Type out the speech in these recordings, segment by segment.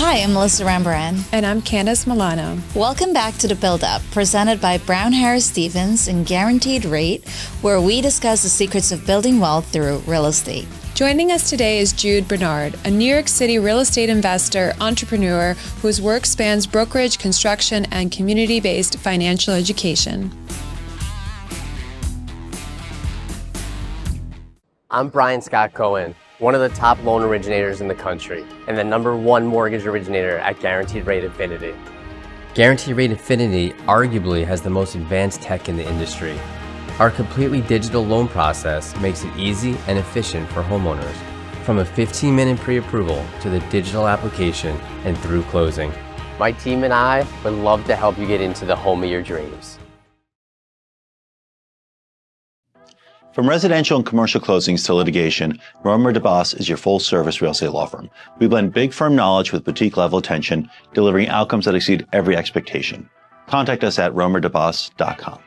Hi, I'm Melissa Rambaran. And I'm Candice Malessa. Welcome back to The Build Up, presented by Brown Harris Stevens and Guaranteed Rate, where we discuss the secrets of building wealth through real estate. Joining us today is Jude Bernard, a New York City real estate investor, entrepreneur whose work spans brokerage, construction, and community-based financial education. I'm Brian Scott Cohen, one of the top loan originators in the country, and the #1 mortgage originator at Guaranteed Rate Infinity. Guaranteed Rate Infinity arguably has the most advanced tech in the industry. Our completely digital loan process makes it easy and efficient for homeowners, from a 15-minute pre-approval to the digital application and through closing. My team and I would love to help you get into the home of your dreams. From residential and commercial closings to litigation, Romer DeBoss is your full-service real estate law firm. We blend big firm knowledge with boutique-level attention, delivering outcomes that exceed every expectation. Contact us at romerdeboss.com.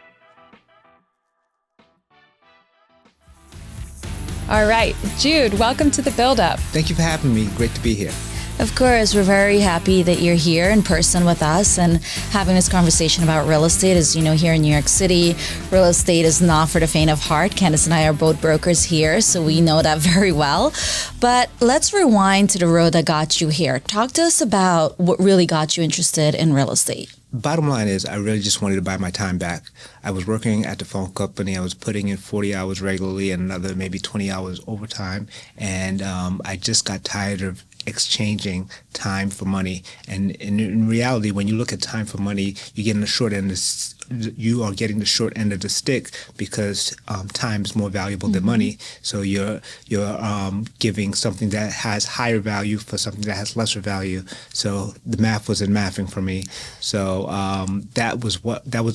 All right, Jude, welcome to The Build Up. Thank you for having me. Great to be here. Of course, we're very happy that you're here in person with us and having this conversation about real estate. As you know, here in New York City, real estate is not for the faint of heart. Candice and I are both brokers here, so we know that very well. But let's rewind to the road that got you here. Talk to us about what really got you interested in real estate. Bottom line is, I really just wanted to buy my time back. I was working at the phone company. I was putting in 40 hours regularly and another maybe 20 hours overtime. And I just got tired of exchanging time for money. And in reality, when you look at time for money, you are getting the short end of the stick because time is more valuable than money. So you're giving something that has higher value for something that has lesser value. So the math wasn't mathing for me. So that was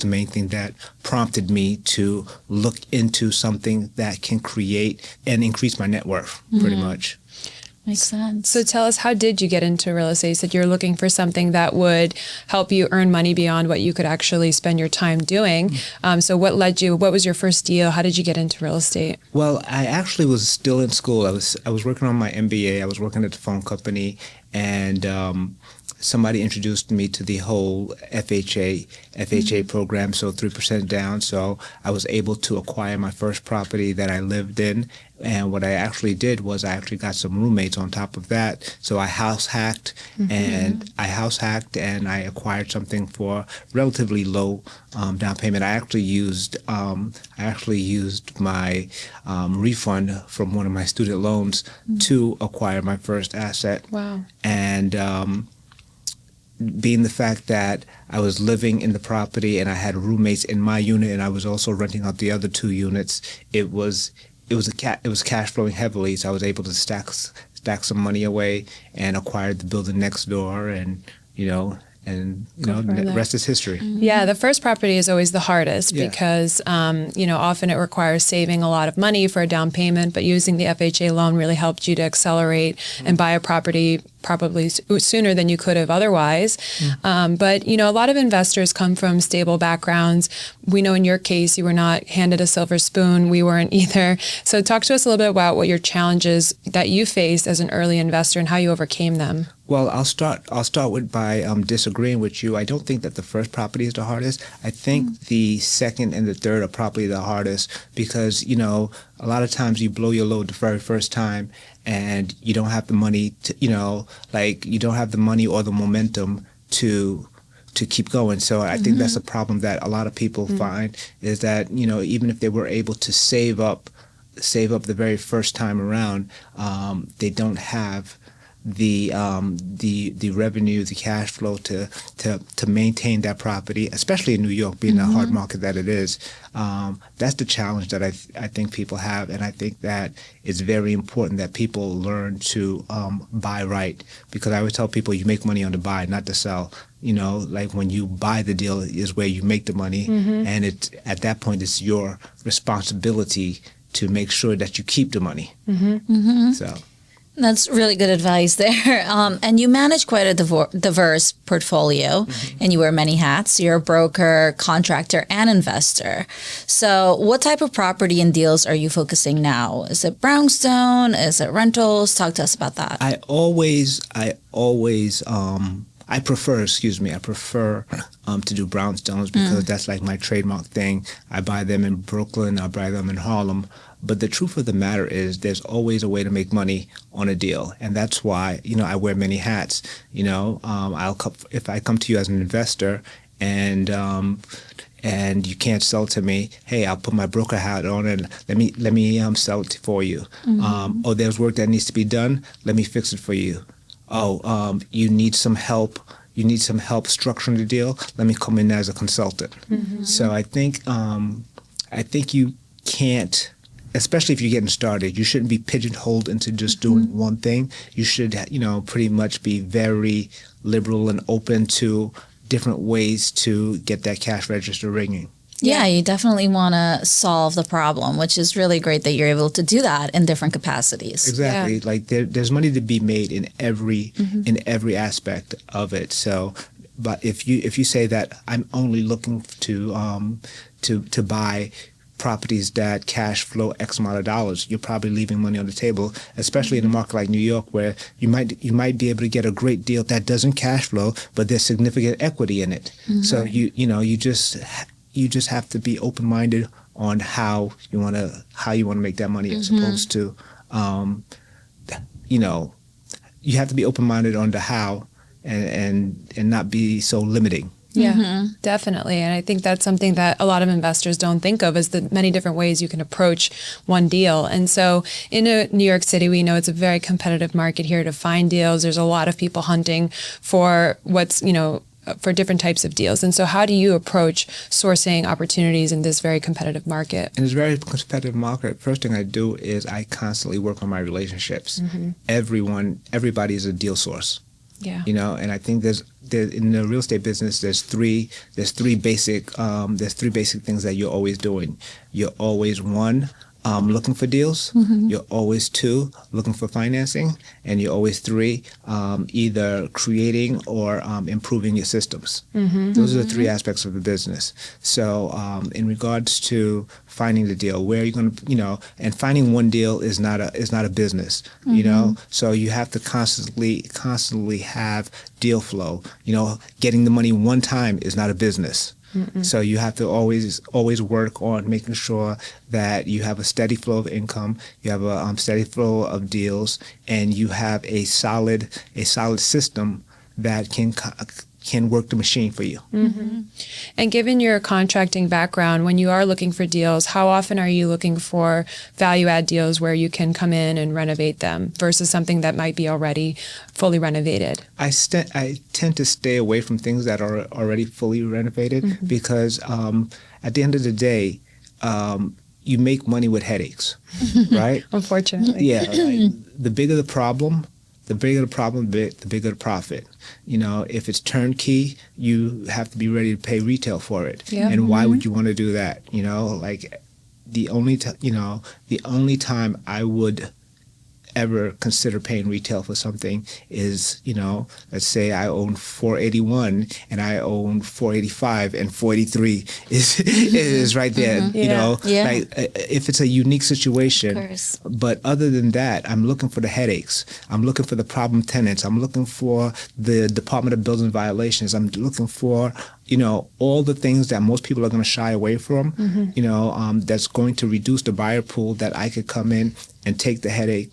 the main thing that prompted me to look into something that can create and increase my net worth, pretty much. Makes sense. So tell us, how did you get into real estate? You said you're looking for something that would help you earn money beyond what you could actually spend your time doing. So what was your first deal? How did you get into real estate? Well, I actually was still in school. I was working on my MBA. I was working at the phone company, and somebody introduced me to the whole FHA program, so 3% down. So I was able to acquire my first property that I lived in. And what I actually did was I actually got some roommates on top of that. So I house hacked and I acquired something for relatively low down payment. I actually used my refund from one of my student loans to acquire my first asset. Wow. And being the fact that I was living in the property and I had roommates in my unit and I was also renting out the other 2 units, it was cash flowing heavily, so I was able to stack some money away and acquired the building next door, and the rest is history. Yeah, the first property is always the hardest because often it requires saving a lot of money for a down payment, but using the FHA loan really helped you to accelerate and buy a property probably sooner than you could have otherwise. But a lot of investors come from stable backgrounds. We know in your case you were not handed a silver spoon. We weren't either. So talk to us a little bit about what your challenges that you faced as an early investor and how you overcame them. Well, I'll start by disagreeing with you. I don't think that the first property is the hardest. I think the second and the third are probably the hardest because, a lot of times you blow your load the very first time and you don't have the money to, you don't have the money or the momentum to keep going. So I think that's a problem that a lot of people find is that, even if they were able to save up the very first time around, they don't have the revenue, the cash flow to maintain that property, especially in New York, being the hard market that it is. That's the challenge that I think people have, and I think that it's very important that people learn to buy right, because I always tell people you make money on the buy, not the sell. Like when you buy the deal is where you make the money, and at that point it's your responsibility to make sure that you keep the money. So. That's really good advice there. And you manage quite a diverse portfolio, and you wear many hats. You're a broker, contractor, and investor. So what type of property and deals are you focusing now? Is it brownstone? Is it rentals? Talk to us about that. I prefer to do brownstones because that's like my trademark thing. I buy them in Brooklyn, I buy them in Harlem. But the truth of the matter is there's always a way to make money on a deal. And that's why, I wear many hats. If I come to you as an investor and you can't sell to me, hey, I'll put my broker hat on and let me sell it for you. Oh, there's work that needs to be done. Let me fix it for you. Oh, you need some help. You need some help structuring the deal. Let me come in as a consultant. So I think you can't, especially if you're getting started, you shouldn't be pigeonholed into just doing one thing. You should, pretty much be very liberal and open to different ways to get that cash register ringing. Yeah, you definitely want to solve the problem, which is really great that you're able to do that in different capacities. Exactly. Yeah. Like there's money to be made in every aspect of it. So, but if you say that I'm only looking to buy properties that cash flow X amount of dollars, you're probably leaving money on the table, especially in a market like New York where you might be able to get a great deal that doesn't cash flow, but there's significant equity in it. So you just have to be open-minded on how you want to make that money, as opposed to you have to be open-minded on the how and not be so limiting. Yeah, definitely. And I think that's something that a lot of investors don't think of, is the many different ways you can approach one deal. And so in New York City, we know it's a very competitive market here to find deals. There's a lot of people hunting for for different types of deals. And so how do you approach sourcing opportunities in this very competitive market? In this very competitive market, first thing I do is I constantly work on my relationships. Everybody is a deal source. Yeah. And I think there's in the real estate business, there's three basic things that you're always doing. You're always, one, looking for deals. You're always, two, looking for financing, and you're always, three, either creating or improving your systems. Those are the three aspects of the business. So in regards to finding the deal, where you're going to, and finding one deal is not a business, so you have to constantly have deal flow. Getting the money one time is not a business. So you have to always work on making sure that you have a steady flow of income, you have a steady flow of deals, and you have a solid system that can work the machine for you. And given your contracting background, when you are looking for deals, how often are you looking for value-add deals where you can come in and renovate them versus something that might be already fully renovated? I tend to stay away from things that are already fully renovated because at the end of the day, you make money with headaches, right? Unfortunately. Yeah. The bigger the problem, the bigger the profit. If it's turnkey, you have to be ready to pay retail for it. Yeah. And why would you want to do that? The only time I would ever consider paying retail for something is, let's say I own 481 and I own 485 and 483 is right there, like if it's a unique situation. But other than that, I'm looking for the headaches. I'm looking for the problem tenants. I'm looking for the Department of Building Violations. I'm looking for all the things that most people are going to shy away from, that's going to reduce the buyer pool, that I could come in and take the headache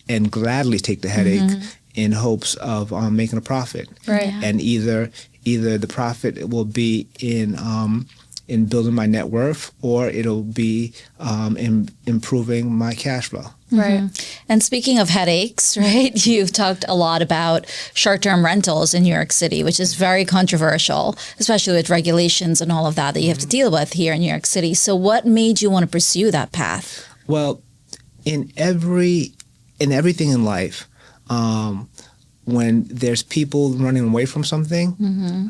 and gladly take the headache in hopes of making a profit. Right. And either the profit will be in building my net worth, or it'll be in improving my cash flow. Right. And speaking of headaches, right, you've talked a lot about short-term rentals in New York City, which is very controversial, especially with regulations and all of that you have to deal with here in New York City. So what made you want to pursue that path? Well, in everything in life, when there's people running away from something,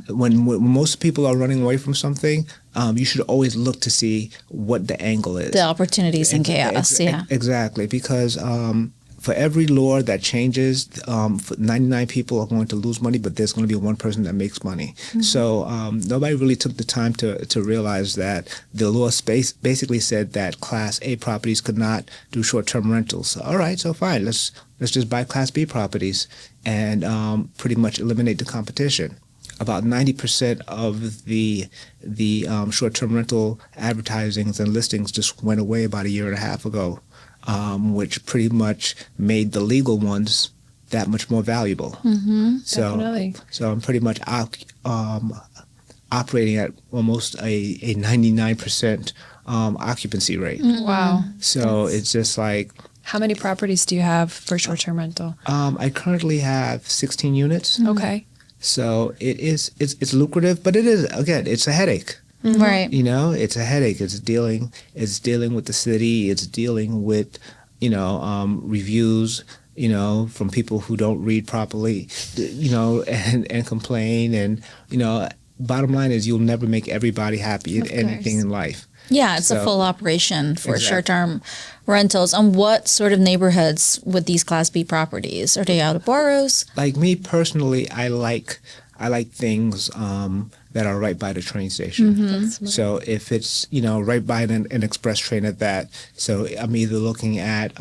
when most people are running away from something, you should always look to see what the angle is. The opportunities in chaos, Exactly, because for every law that changes, 99 people are going to lose money, but there's going to be one person that makes money. So nobody really took the time to realize that the law basically said that Class A properties could not do short-term rentals. So, all right, so fine, let's just buy Class B properties and pretty much eliminate the competition. About 90% of the short-term rental advertisings and listings just went away about a year and a half ago, which pretty much made the legal ones that much more valuable. Definitely. So I'm pretty much operating at almost a 99% occupancy rate. Wow. So it's just like, How many properties do you have for short-term rental? I currently have 16 units. Okay. So it's lucrative, but it's a headache. Right. You know, it's a headache. It's dealing with the city. It's dealing with, reviews, from people who don't read properly, and complain. And, bottom line is you'll never make everybody happy in anything in life. Yeah, it's a full operation for short-term rentals. And what sort of neighborhoods with these Class B properties? Are they out of boroughs? Like me personally, I like things that are right by the train station. So if it's right by an express train at that, so I'm either looking at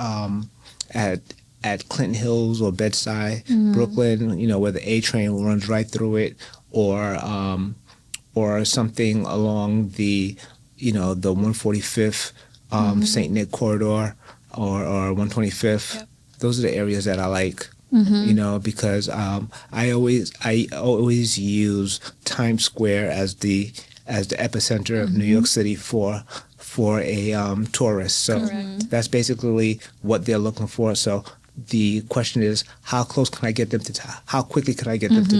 Clinton Hills or Bedside, Brooklyn, where the A train runs right through it, or something along the the 145th St. Nick corridor or 125th. Yep. Those are the areas that I like. Because I always use Times Square as the epicenter of New York City for a tourist. So that's basically what they're looking for. So the question is, how quickly can I get them to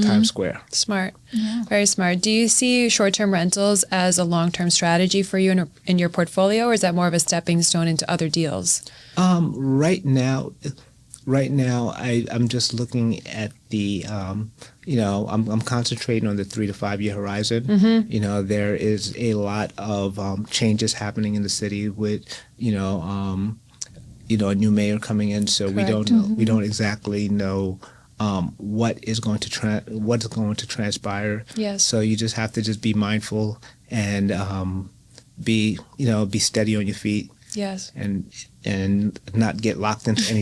Times Square? Smart. Very smart. Do you see short-term rentals as a long-term strategy for you in your portfolio, or is that more of a stepping stone into other deals? Right now, I'm just looking at the, I'm concentrating on the 3 to 5 year horizon. There is a lot of changes happening in the city with, a new mayor coming in, so we don't exactly know what's going to transpire. Yes. So you just have to be mindful and be steady on your feet. Yes. And not get locked into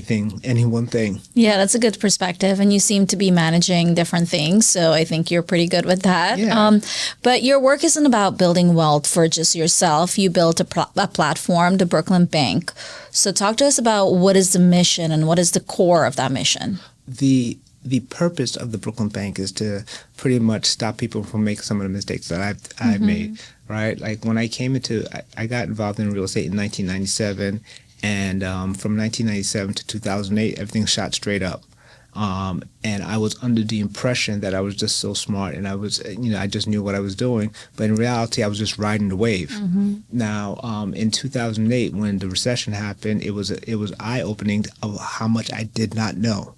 any one thing. Yeah, that's a good perspective. And you seem to be managing different things. So I think you're pretty good with that. Yeah. But your work isn't about building wealth for just yourself. You built a platform, the Brooklyn Bank. So talk to us about what is the mission and what is the core of that mission? The purpose of the Brooklyn Bank is to pretty much stop people from making some of the mistakes that I've made, right? Like when I got involved in real estate in 1997, and from 1997 to 2008, everything shot straight up. And I was under the impression that I was just so smart and I just knew what I was doing. But in reality, I was just riding the wave. Now, in 2008, when the recession happened, it was eye-opening of how much I did not know.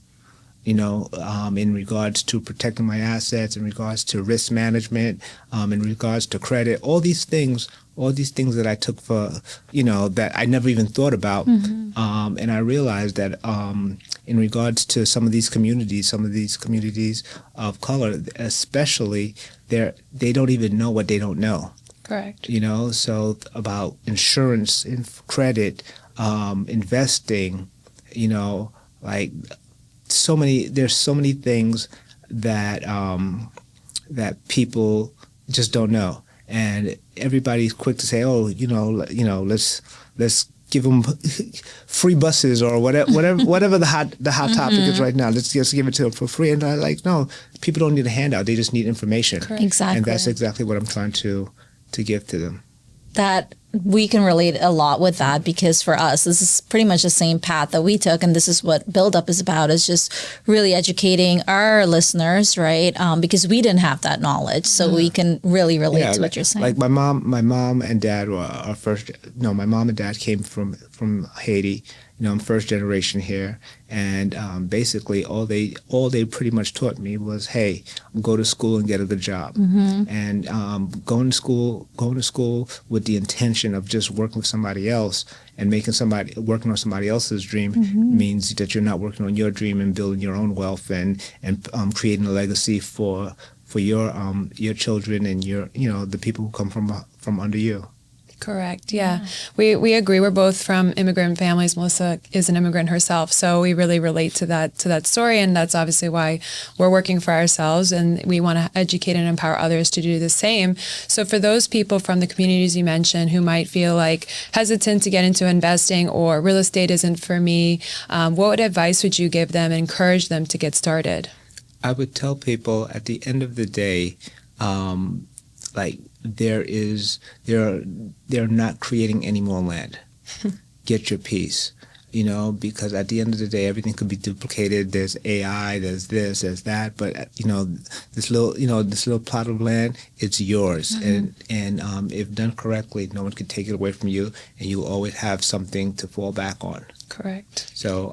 In regards to protecting my assets, in regards to risk management, in regards to credit, all these things that I took for, that I never even thought about. And I realized that in regards to some of these communities of color, especially, they don't even know what they don't know. Correct. So about insurance, credit, investing, there's so many things that that people just don't know, and everybody's quick to say, let's give them free buses or whatever the hot topic is right now. Let's just give it to them for free. And I'm like, no, people don't need a handout; they just need information. Correct. Exactly, and that's exactly what I'm trying to give to them. That we can relate a lot with that, because for us, this is pretty much the same path that we took. And this is what Build Up is about, is just really educating our listeners, right? Because we didn't have that knowledge. So we can really relate to what you're saying. Like my mom and dad were our first, my mom and dad came from Haiti. I'm first generation here, and basically all they pretty much taught me was, hey, go to school and get a good job. And going to school with the intention of just working with somebody else and working on somebody else's dream means that you're not working on your dream and building your own wealth and creating a legacy for your children and the people who come from under you. Correct. Yeah. We agree. We're both from immigrant families. Melessa is an immigrant herself, so we really relate to that story, and that's obviously why we're working for ourselves, and we want to educate and empower others to do the same. So for those people from the communities you mentioned who might feel like hesitant to get into investing or real estate isn't for me, what advice would you give them and encourage them to get started? I would tell people at the end of the day, they're not creating any more land. Get your piece, because at the end of the day, everything could be duplicated. There's AI, there's this, there's that, but this little plot of land, it's yours, and if done correctly, no one can take it away from you, and you will always have something to fall back on. Correct. So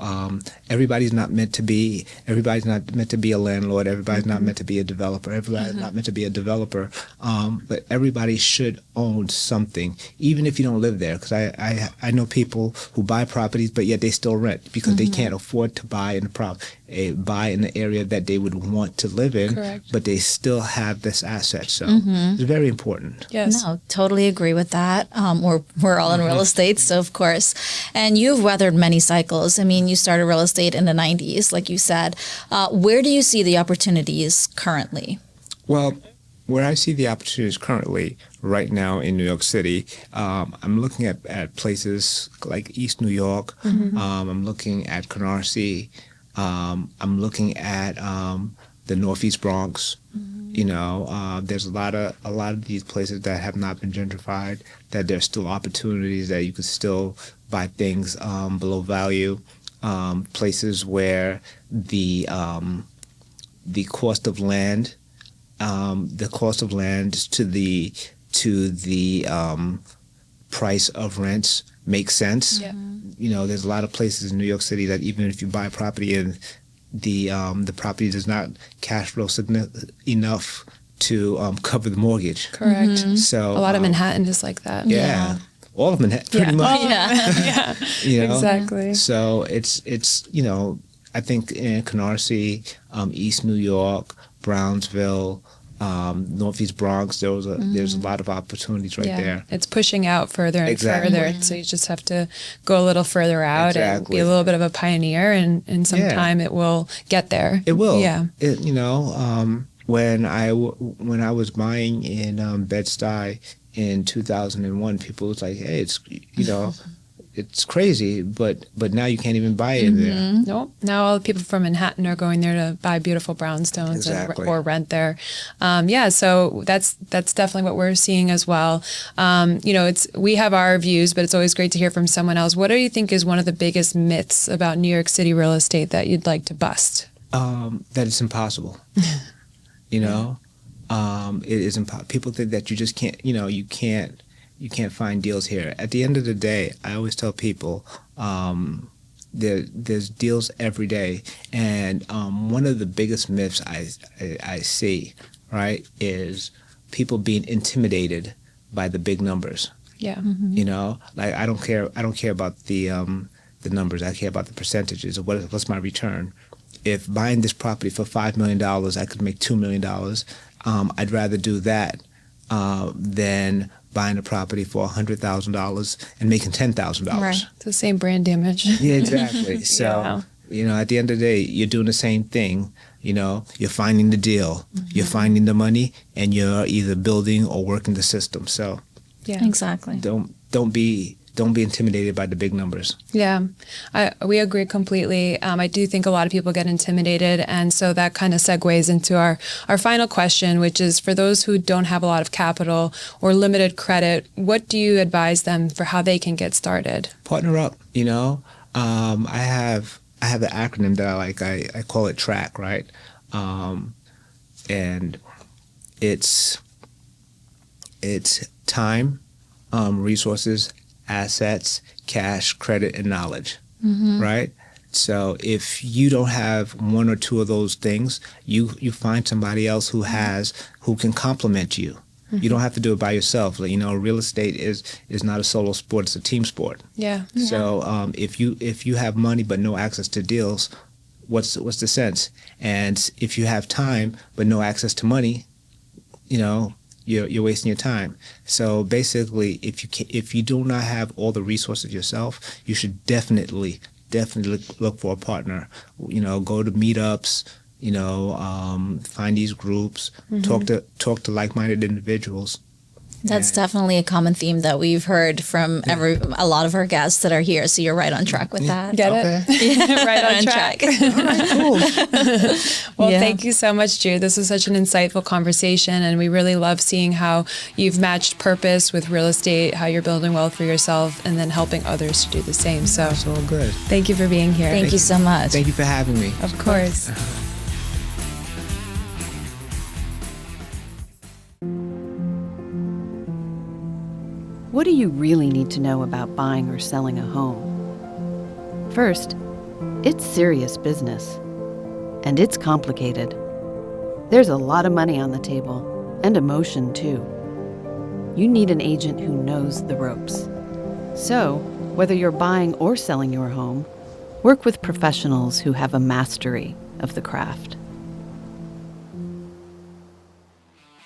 everybody's not meant to be a landlord. Everybody's not meant to be a developer. Everybody's not meant to be a developer. But everybody should own something, even if you don't live there. Because I know people who buy properties, but yet they still rent because they can't afford to buy in the area that they would want to live in. Correct. But they still have this asset. So it's very important. Yes. No, totally agree with that. We're all in real estate, so of course. And you've weathered many cycles. I mean, you started real estate in the 90s, like you said. Where do you see the opportunities currently? Well, where I see the opportunities currently right now in New York City, I'm looking at places like East New York. I'm looking at Canarsie. I'm looking at the Northeast Bronx. There's a lot of these places that have not been gentrified, that there's still opportunities that you could still buy things below value, places where the cost of land to the price of rents makes sense. Yeah. There's a lot of places in New York City that even if you buy a property and the property does not cash flow enough to cover the mortgage. Correct. So a lot of Manhattan is like that. Yeah. All of Manhattan, pretty much. Yeah. Exactly. So it's I think in Canarsie, East New York, Brownsville, Northeast Bronx, there's a lot of opportunities there. It's pushing out further and further, so you just have to go a little further out and be a little bit of a pioneer, and in some time it will get there. It will. Yeah. When I was buying in Bed-Stuy in 2001, people was like, hey, it's crazy, but now you can't even buy it there. Nope. Now all the people from Manhattan are going there to buy beautiful brownstones or rent there. So that's definitely what we're seeing as well. We have our views, but it's always great to hear from someone else. What do you think is one of the biggest myths about New York City real estate that you'd like to bust? That it's impossible. It is impossible. People think that you just can't. You can't find deals here. At the end of the day, I always tell people there's deals every day, and one of the biggest myths I see, right, is people being intimidated by the big numbers. Yeah. Like I don't care about the numbers. I care about the percentages of what's my return. If buying this property for $5 million, I could make $2 million. I'd rather do that than buying a property for $100,000 and making $10,000. Right. It's the same brand damage. Yeah, exactly. So, at the end of the day, you're doing the same thing. You're finding the deal, you're finding the money, and you're either building or working the system. So, yeah, exactly. Don't be intimidated by the big numbers. Yeah, we agree completely. I do think a lot of people get intimidated, and so that kind of segues into our final question, which is for those who don't have a lot of capital or limited credit, what do you advise them for how they can get started? Partner up. I have an acronym that I like. I call it TRACK, right? And it's time, resources, assets, cash, credit, and knowledge. right? So if you don't have one or two of those things, you find somebody else who can complement you. You don't have to do it by yourself. Real estate is not a solo sport; it's a team sport. Yeah. So if you have money but no access to deals, what's the sense? And if you have time but no access to money, you're wasting your time. So basically, if you do not have all the resources yourself, you should definitely look for a partner. Go to meetups. Find these groups. Talk to like-minded individuals. That's definitely a common theme that we've heard from a lot of our guests that are here. So you're right on track with that. Get it? Right on track. All right, cool. Well, thank you so much, Jude. This was such an insightful conversation, and we really love seeing how you've matched purpose with real estate, how you're building wealth for yourself, and then helping others to do the same. So That's all good. thank you for being here. Thank you so much. Thank you for having me. Of course. What do you really need to know about buying or selling a home? First, it's serious business. And it's complicated. There's a lot of money on the table, and emotion too. You need an agent who knows the ropes. So, whether you're buying or selling your home, work with professionals who have a mastery of the craft.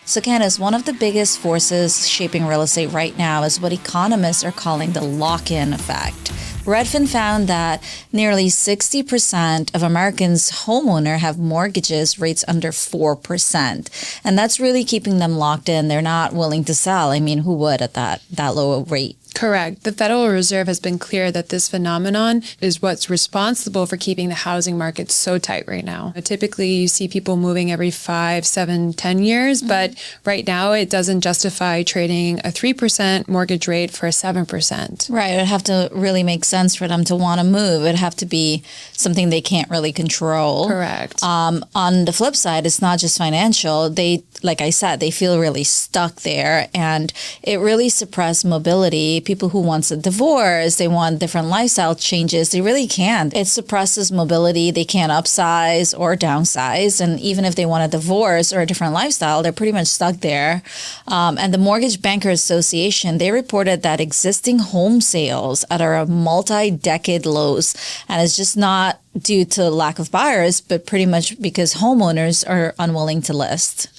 So Candice, one of the biggest forces shaping real estate right now is what economists are calling the lock-in effect. Redfin found that nearly 60% of Americans' homeowners have mortgages rates under 4%. And that's really keeping them locked in. They're not willing to sell. I mean, who would at that low rate? Correct. The Federal Reserve has been clear that this phenomenon is what's responsible for keeping the housing market so tight right now. Typically, you see people moving every 5, 7, 10 years, but right now it doesn't justify trading a 3% mortgage rate for a 7%. Right. It would have to really make sense for them to want to move. It would have to be something they can't really control. Correct. On the flip side, it's not just financial. Like I said, they feel really stuck there, and it really suppresses mobility. People who want a divorce, they want different lifestyle changes, they really can't. It suppresses mobility. They can't upsize or downsize. And even if they want a divorce or a different lifestyle, they're pretty much stuck there. And the Mortgage Bankers Association, they reported that existing home sales are at multi-decade lows. And it's just not due to lack of buyers, but pretty much because homeowners are unwilling to list.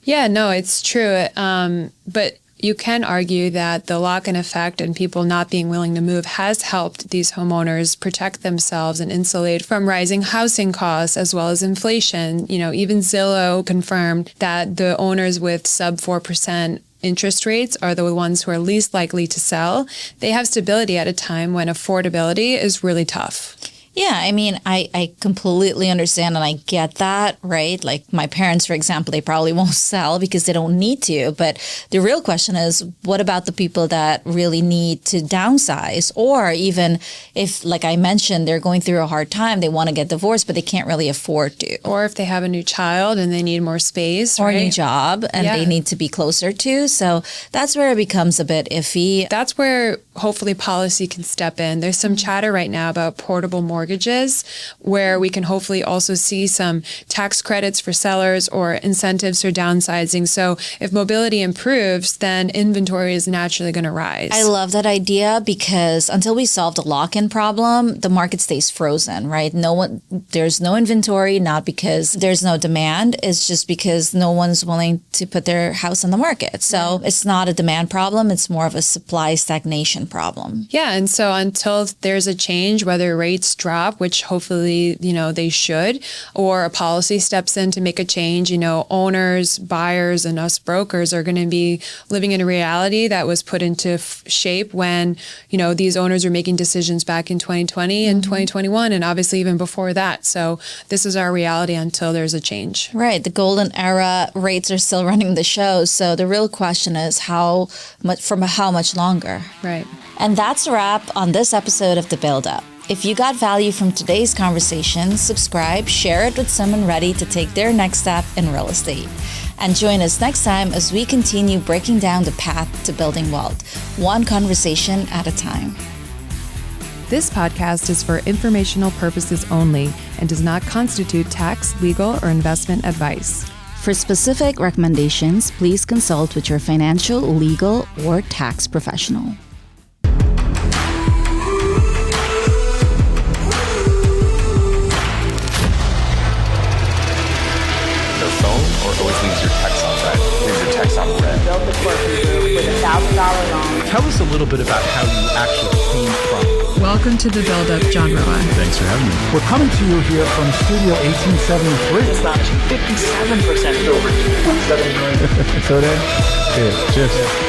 Yeah, no, it's true. But you can argue that the lock-in effect and people not being willing to move has helped these homeowners protect themselves and insulate from rising housing costs as well as inflation. Even Zillow confirmed that the owners with sub 4% interest rates are the ones who are least likely to sell. They have stability at a time when affordability is really tough. Yeah, I mean, I completely understand and I get that, right? Like my parents, for example, they probably won't sell because they don't need to. But the real question is, what about the people that really need to downsize? Or even if, like I mentioned, they're going through a hard time, they want to get divorced, but they can't really afford to. Or if they have a new child and they need more space. Or a new job and they need to be closer to. So that's where it becomes a bit iffy. That's where hopefully policy can step in. There's some chatter right now about portable mortgages where we can hopefully also see some tax credits for sellers or incentives for downsizing. So if mobility improves, then inventory is naturally going to rise. I love that idea because until we solve the lock-in problem, the market stays frozen, right? There's no inventory, not because there's no demand. It's just because no one's willing to put their house on the market. So it's not a demand problem. It's more of a supply stagnation problem. Yeah. And so until there's a change, whether rates drop, which hopefully, they should, or a policy steps in to make a change, owners, buyers, and us brokers are going to be living in a reality that was put into shape when, these owners are making decisions back in 2020 and 2021, and obviously even before that. So this is our reality until there's a change. Right. The golden era rates are still running the show. So the real question is how much longer? Right. And that's a wrap on this episode of The Build Up. If you got value from today's conversation, subscribe, share it with someone ready to take their next step in real estate. And join us next time as we continue breaking down the path to building wealth, one conversation at a time. This podcast is for informational purposes only and does not constitute tax, legal, or investment advice. For specific recommendations, please consult with your financial, legal, or tax professional. Always leaves your text on red. Leaves your text on red. Built the Turnkey group with $1,000 loan. Tell us a little bit about how you actually came from. Welcome to the Build-Up, John Roa. Thanks for having me. We're coming to you here from Studio 1873. It's not 57% over 2.7 million. So then, cheers.